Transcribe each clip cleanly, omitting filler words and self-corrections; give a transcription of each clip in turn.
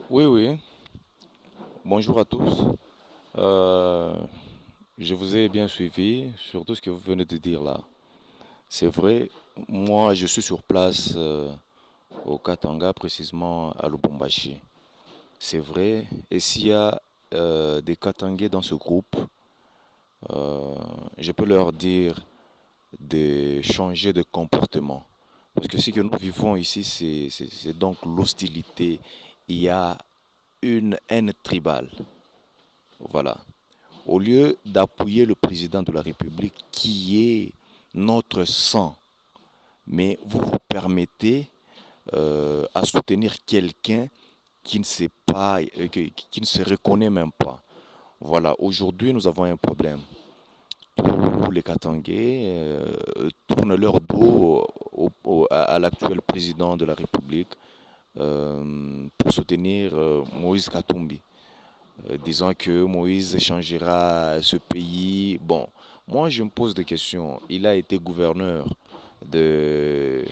Oui, oui. Bonjour à tous. Euh, je vous ai bien suivi sur tout ce que vous venez de dire là. C'est vrai, moi je suis sur place au Katanga, précisément à Lubumbashi. C'est vrai, et s'il y a des Katangais dans ce groupe, euh, je peux leur dire de changer de comportement. Parce que ce que nous vivons ici, c'est donc l'hostilité. Il y a une haine tribale. Voilà. Au lieu d'appuyer le président de la République qui est notre sang, mais vous vous permettez à soutenir quelqu'un qui ne sait pas, qui ne se reconnaît même pas. Voilà, aujourd'hui nous avons un problème. Tous les Katangais tournent leur dos à l'actuel président de la République pour soutenir Moïse Katumbi. Disant que Moïse changera ce pays. Bon, moi je me pose des questions. Il a été gouverneur de,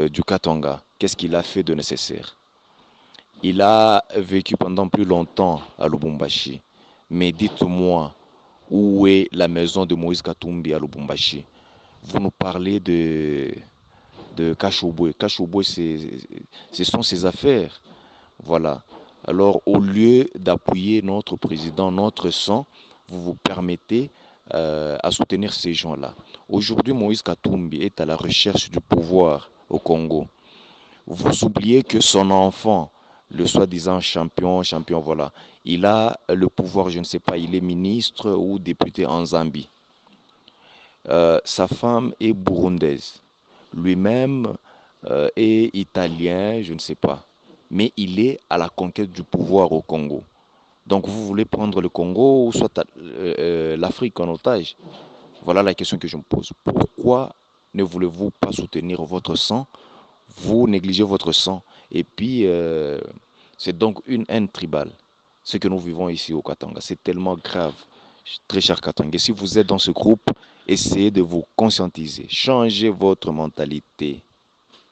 du Katanga. Qu'est-ce qu'il a fait de nécessaire? Il a vécu pendant plus longtemps à Lubumbashi. Mais dites-moi, où est la maison de Moïse Katumbi à Lubumbashi? Vous nous parlez de Kachobwe. Kachobwe, ce sont ses affaires. Voilà. Alors, au lieu d'appuyer notre président, notre sang, vous vous permettez à soutenir ces gens-là. Aujourd'hui, Moïse Katumbi est à la recherche du pouvoir au Congo. Vous oubliez que son enfant, le soi-disant champion, voilà, il a le pouvoir, je ne sais pas, il est ministre ou député en Zambie. Sa femme est burundaise. Lui-même est italien, je ne sais pas. Mais il est à la conquête du pouvoir au Congo. Donc vous voulez prendre le Congo ou soit l'Afrique en otage? Voilà la question que je me pose. Pourquoi ne voulez-vous pas soutenir votre sang? Vous négligez votre sang. Et puis, c'est donc une haine tribale. Ce que nous vivons ici au Katanga, c'est tellement grave. Très cher Katanga, si vous êtes dans ce groupe, essayez de vous conscientiser. Changez votre mentalité.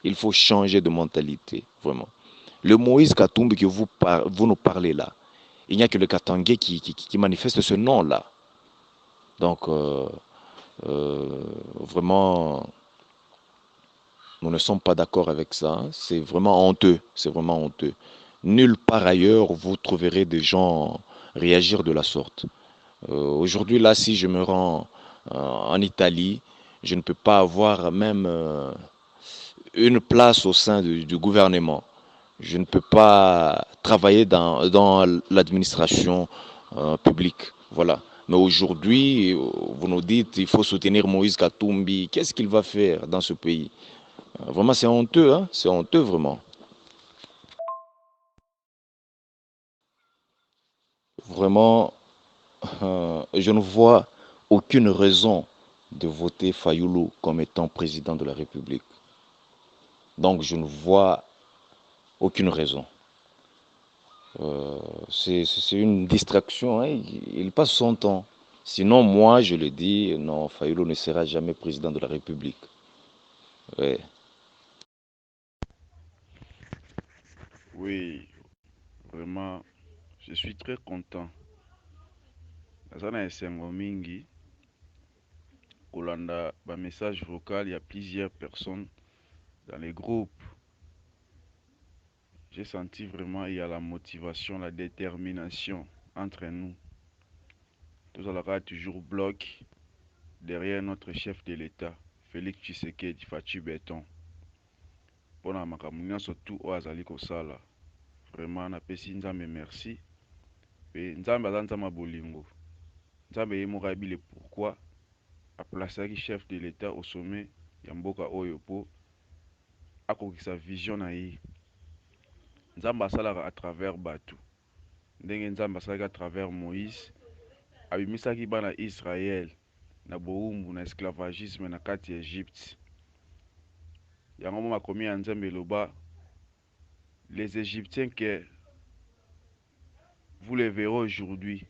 Il faut changer de mentalité, vraiment. Le Moïse Katumbi que vous nous parlez là, il n'y a que le Katangais qui manifeste ce nom-là. Donc, vraiment, nous ne sommes pas d'accord avec ça. C'est vraiment honteux. C'est vraiment honteux. Nulle part ailleurs, vous trouverez des gens réagir de la sorte. Aujourd'hui, là, si je me rends en Italie, je ne peux pas avoir même une place au sein du gouvernement. Je ne peux pas travailler dans l'administration publique. Voilà. Mais aujourd'hui, vous nous dites qu'il faut soutenir Moïse Katumbi. Qu'est-ce qu'il va faire dans ce pays? Vraiment, c'est honteux, hein? C'est honteux, vraiment. Vraiment, je ne vois aucune raison de voter Fayoulou comme étant président de la République. Donc, je ne vois aucune raison. C'est une distraction, hein. Il passe son temps. Sinon, moi, je le dis, non, Fayoulou ne sera jamais président de la République. Ouais. Oui, vraiment, je suis très content. Naza na esengo mingi kolanda ba message vocal, il y a plusieurs personnes dans les groupes. J'ai senti vraiment il y a la motivation, la détermination entre nous. Tout ça toujours bloc derrière notre chef de l'État, Félix Tshisekedi Fachi Beton. Pour na makambo nyonso tu oyo azali kosala. Vraiment napesi Nzambe merci. Pe Nzambe aza Nzambe ya bolingo. Nzambe ye moko ayebile pourquoi aplaçaki chef de l'État au sommet ya mboka oyo po akokisa vision na ye. Nzambe asalaka à travers bato. Ndenge Nzambe asalaki à travers Moïse abimisaki bana Israël na bowumbu na esclavagisme na kati ya Egypte. Yango mo makomi ya Nzambe eloba les Égyptiens que vous les verrez aujourd'hui,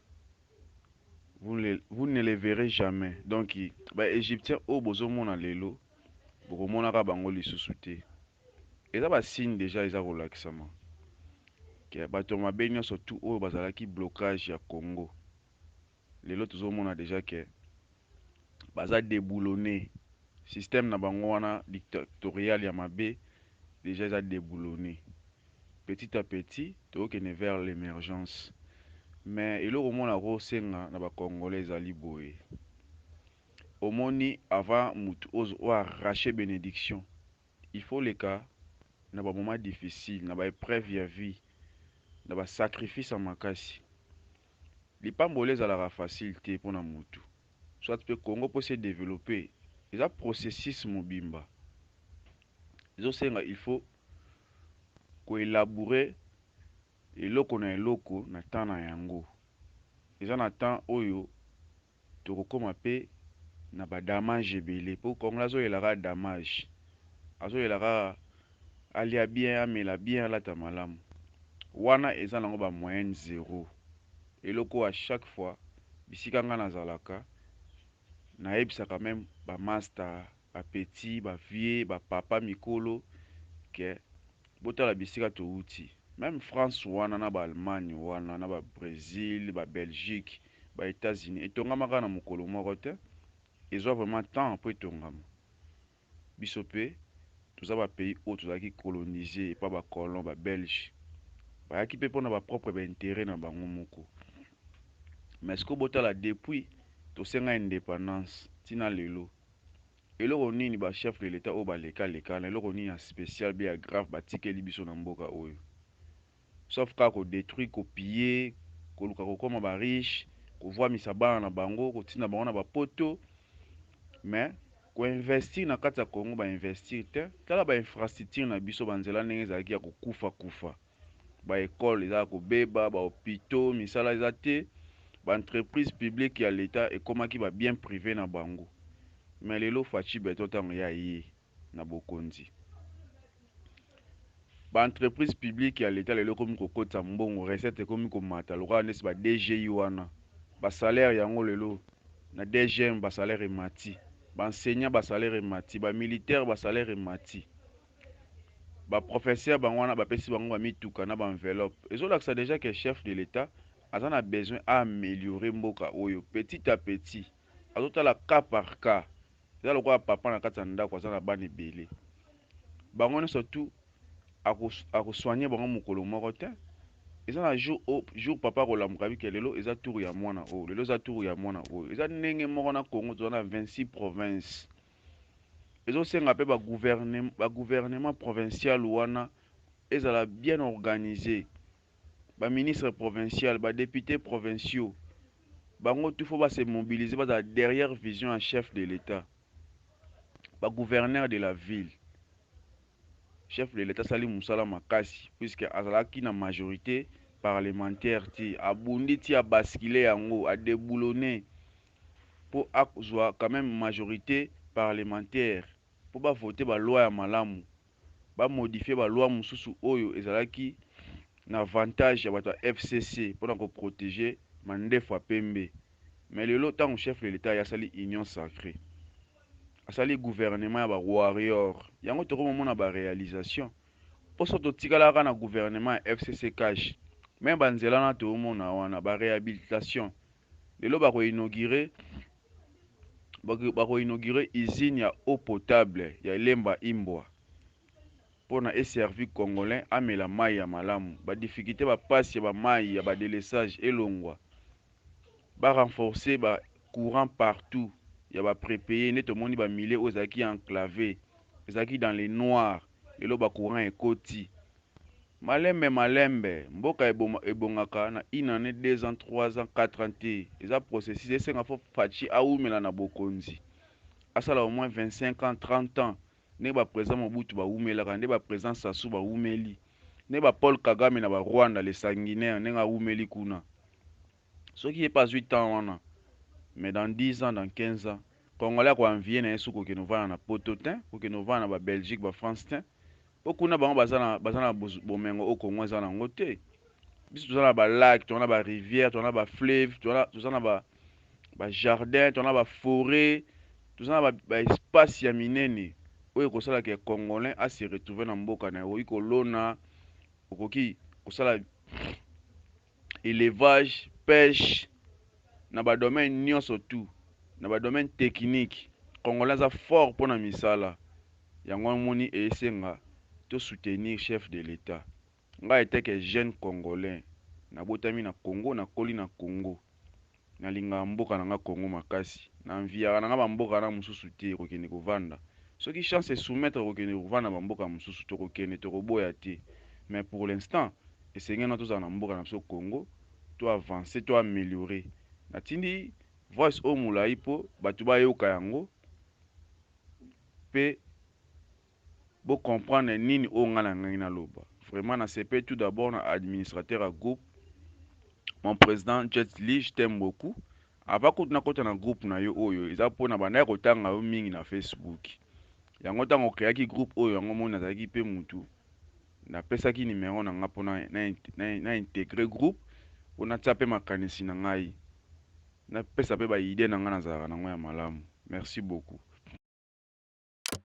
vous ne les verrez jamais. Donc ba Égyptiens o bozomona lelo bokomonaka bango lisusu te. eza ba signe déjà eza relaxement ke bato mabe nyonso tu oyo bazalaki blocage ya Congo lelo tozomona déjà ke baza déboulonné système na bango wana dictatorial ya mabe déjà eza déboulonné petit à petit tokende vers l'émergence mais eloko omona kosenga na bakongolais ezali boye omoni avant mutu oyo arraché bénédiction il faut leka na bamoment difficile na baépreuve ya vie na basacrifice ya makasi lipamboli ezalaka facile te mpona mutu soit mpe Congo mpo se développer eza processus mobimba ezosenga il faut koélabore eloko na eloko na temps na yango eza na temps oyo tokokoma mpe na badamage ebele mpo Congo azoyelaka damage azoyelaka alia bien amela bien alata malamu wana eza nango bamoyenne zéro eloko à chaque fois bisika nga nazalaka nayebisaka même bamaster bapeti bavie bapapa mikolo ke botala bisika touti même France wana na baallemagne wana na babrésil babelgique baétats-unis etongamaka na mokolo moko te ezwa vraiment temps mpo etongama biso mpe toza bapays oyo tozalaki colonise epa bacolon babelge bayaki mpe mpona bapropre baintérêt na bango moko mais siko botala depuis tosenga indépendance ntina lelo eloko nini bachef de l'état oyo baleka-lekana eloko nini ya spécial be ya grave batikeli biso na mboka oyo sauf kaka kodétruire kopiller koluka kokoma bariche kovwamisa bana na bango kotinda bango na bapoto mais koinvestir na kati ya Congo bainvestir te tala bainfrastructure na biso banzela ndenge ezalaki ya kokufa baekole eza ya kobeba bahôpitaux misala eza te baentreprise publique ya l'état ekomaki babien privé na bango mais lelo faci beto ntango ya ye na bokonzi baentreprise publique ya l'état lelo ekomi kokota mbongo recette ekomi komata lokola ndesi ba DGI wana basalaire yango lelo na DGM basalaire emati baenseignant basalaire emati bamilitaire basalaire emati baprofesseur bango wana bapesi bango bamituka na baenveloppe ezolakisa déjà que chef de l'état aza na besoin aaméliorer mboka oyo petit à petit azotala cas par cas eza lokola papa na kati ya ndako aza na bana ebele bango nyonso tu akosoigne bango mokolo moko te eza na jour papa akolamuka bike lelo eza tour ya mwana oyo lelo eza tour ya mwana oyo eza ndenge moko na Congo toza na 26 province ezosenga mpe bagouvernement provincial wana ezala bien organisé baministre provincial badéputé provinciaux bango tout faut base mobiliser bazala derrière vision ya chef de l'état bagouverneur de la ville chef de l'état sali musala makasi puisque azalaki na majorité parlementaire ti abundi ti abaskile yango adéboulonné po azwa quand même majorité parlementaire po bavote baloi ya malamu bamodifie baloi mosusu oyo ezalaki na avantage ya bato ya FCC mpona koprotege mandefu ya pembe mais lelo ntango chef de l'état asali union sacrée asali gouvernement ya bawarrior yango tokomomona baréalisation mposo totikalaka na gouvernement ya FCC cash me banzela na toomona wana baréhabilitation lelo bakoinaugure usine ya eau potable ya Lemba Imbwa mpona eservi congolais amela mai ya malamu badifficulté bapasi ya bamai ya badélesage elongwa barenforce bacourant partout ya baprépayé nde tomoni bamilie oyo ezalaki enclavé ezalaki dans les noirs lelo bacourant ekoti malembe mboka ebongaka na 1 année 2 ans 3 ans 4 ans te eza processus esenga fo faci aumela na bokonzi asala au moins 25 ans 30 ans nde baprésident Mobutu baumelaka nde baprésident Sassou baumeli nde Paul Kagame na Rwanda les sanguinaires ndenge aumeli kuna soki ye pas 8 ans wana mais dans 10 ans dans 15 ans congolais akoanvie na ye suki okende ovanda na poto te okende ovanda na Belgique France te po kuna bango baza na bomengo o Congo eza nango te biso toza na balac toza na barivière toza na bafleuve toza na bajardin toza na baforêt toza na baespace ya minene oyo kosala ke congolais a se retrouver na mboka na oyi kolona okoki kosala élevage pêche na ba domaine nyonso tu na ba domaine technique congolais aza fort mpona misala yango moni esenga to soutenir chef de l'état ngai eteke jeune congolais nabotami na Congo nakoli na Congo nalingaka mboka na nga Congo makasi na enviaka na nga bamboka na mosusu te kokende kovanda soki chance esoumettre kokende kovanda bamboka mosusu tokokende tokoboya te mais pour l'instant esengeli na tozala na mboka na biso Congo to avancer to améliorer natindi voice oyo molai mpo bato bayoka yango mpe comprendre nini oyo nga na ngai naloba vraiment nasepe tout d'abord na administrateur à groupe mon président Jet Li, je t'aime beaucoup. Avant que tu na groupe na yo oyo, eza pona bana kotanga yo mingi na Facebook. Yango tango créaki groupe oyo yango mona nazaki pe mutu. Na pesaki numéro na nga pona na intégrer groupe pona tsape makanisi na ngai. Na pesa pe ba idée na nga nazaka na ngo ya malamu. Merci beaucoup.